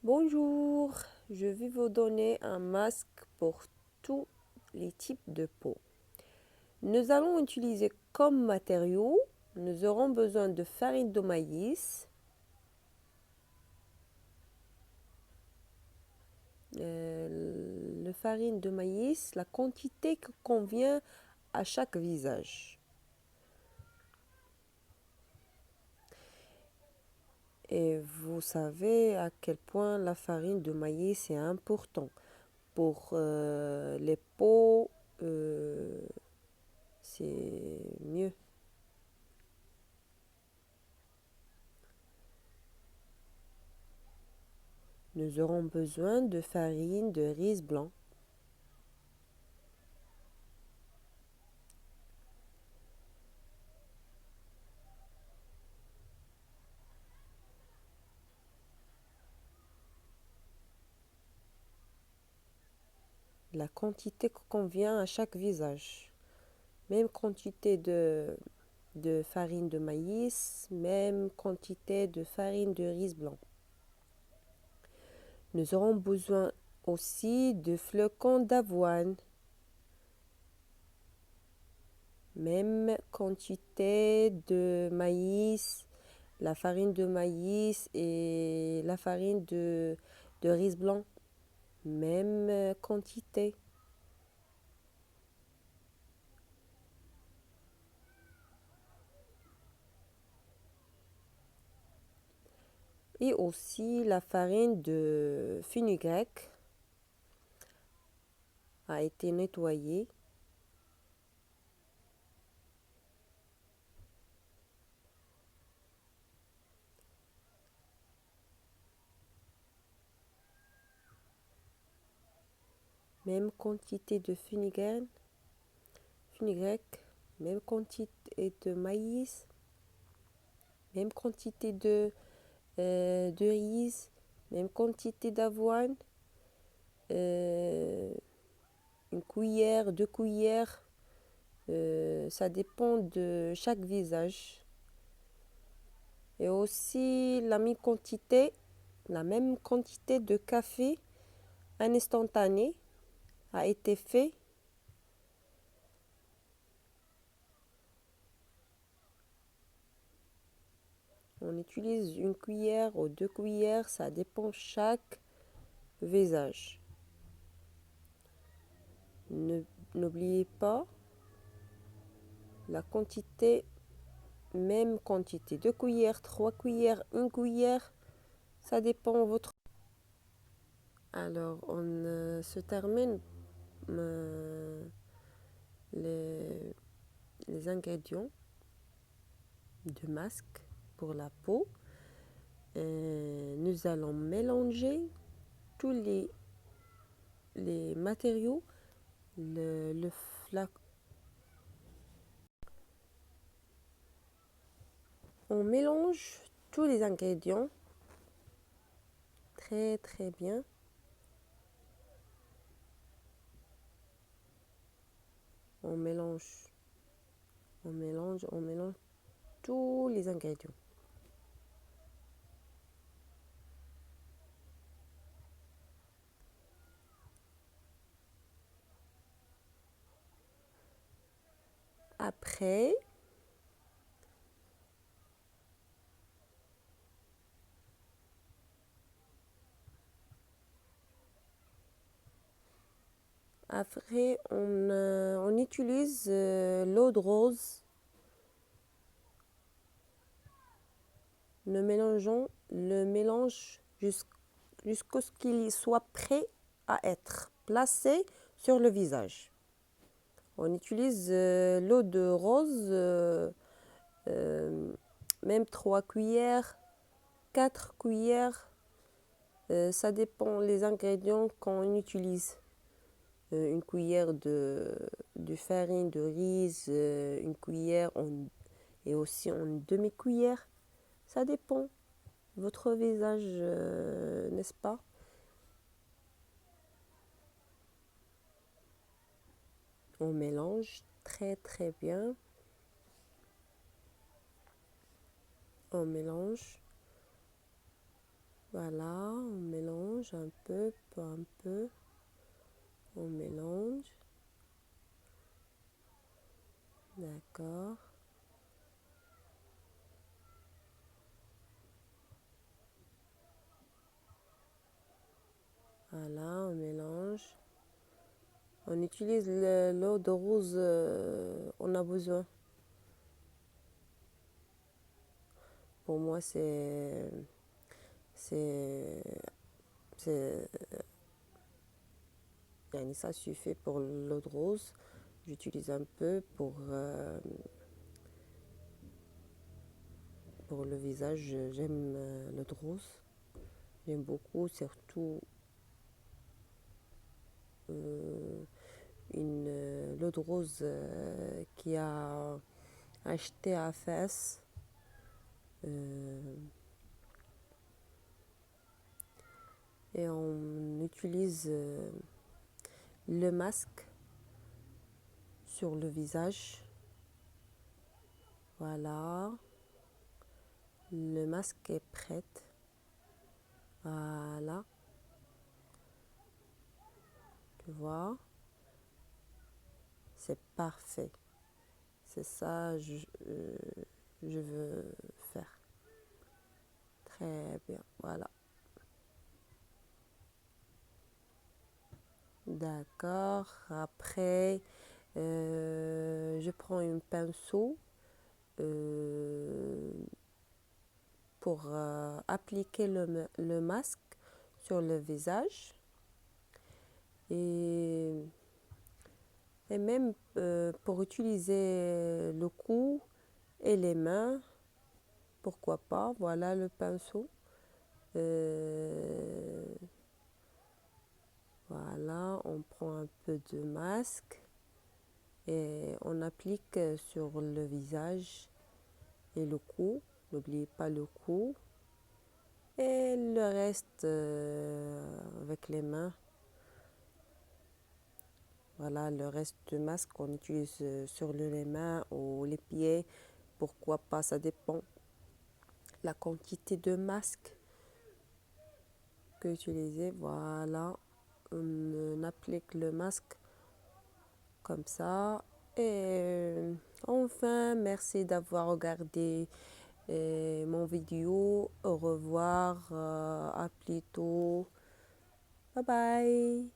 Bonjour, je vais vous donner un masque pour tous les types de peau. Nous allons utiliser comme matériau, nous aurons besoin de farine de maïs, la farine de maïs, la quantité qui convient à chaque visage. Et vous savez à quel point la farine de maïs est importante pour les peaux, c'est mieux. Nous aurons besoin de farine de riz blanc. La quantité qui convient à chaque visage. Même quantité de farine de maïs, même quantité de farine de riz blanc. Nous aurons besoin aussi de flocons d'avoine. Même quantité de maïs, la farine de maïs et la farine de riz blanc. Même quantité. Et aussi la farine de fenugrec a été nettoyée. Même quantité de fenugrec, même quantité de maïs, même quantité de riz, même quantité d'avoine, une cuillère, 2 cuillères, ça dépend de chaque visage. Et aussi la même quantité de café, un instantané a été fait. On utilise une cuillère ou 2 cuillères, ça dépend chaque visage. N'oubliez pas la quantité, même quantité, 2 cuillères, 3 cuillères, une cuillère, ça dépend votre. Alors on se termine les, les ingrédients de masque pour la peau. Nous allons mélanger tous les matériaux, le flacon. On mélange tous les ingrédients très très bien. On mélange tous les ingrédients. Après, on utilise l'eau de rose. Nous mélangeons le mélange jusqu'à ce qu'il soit prêt à être placé sur le visage. On utilise l'eau de rose, même 3 cuillères, 4 cuillères, ça dépend les ingrédients qu'on utilise. Une cuillère de farine de riz, une cuillère et aussi une demi-cuillère. Ça dépend votre visage, n'est-ce pas? On mélange très très bien. On mélange. Voilà, on mélange un peu, on mélange. D'accord. Voilà, on mélange. On utilise l'eau de rose, on a besoin. Pour moi, c'est ça suffit pour l'eau de rose. J'utilise un peu pour le visage. J'aime l'eau de rose. J'aime beaucoup, surtout l'eau de rose qui a acheté à Fès. Et on utilise le masque sur le visage. Voilà. Le masque est prêt. Voilà. Tu vois. C'est parfait. C'est ça je veux faire. Très bien. Voilà. D'accord. Après, je prends un pinceau pour appliquer le masque sur le visage. Et même pour utiliser le cou et les mains, pourquoi pas. Voilà le pinceau. Voilà, on prend un peu de masque et on applique sur le visage et le cou. N'oubliez pas le cou. Et le reste avec les mains. Voilà, le reste du masque qu'on utilise sur les mains ou les pieds. Pourquoi pas, ça dépend la quantité de masque que utiliser. Voilà, on applique le masque comme ça. Et enfin, merci d'avoir regardé mon vidéo. Au revoir, à plus tôt. Bye bye.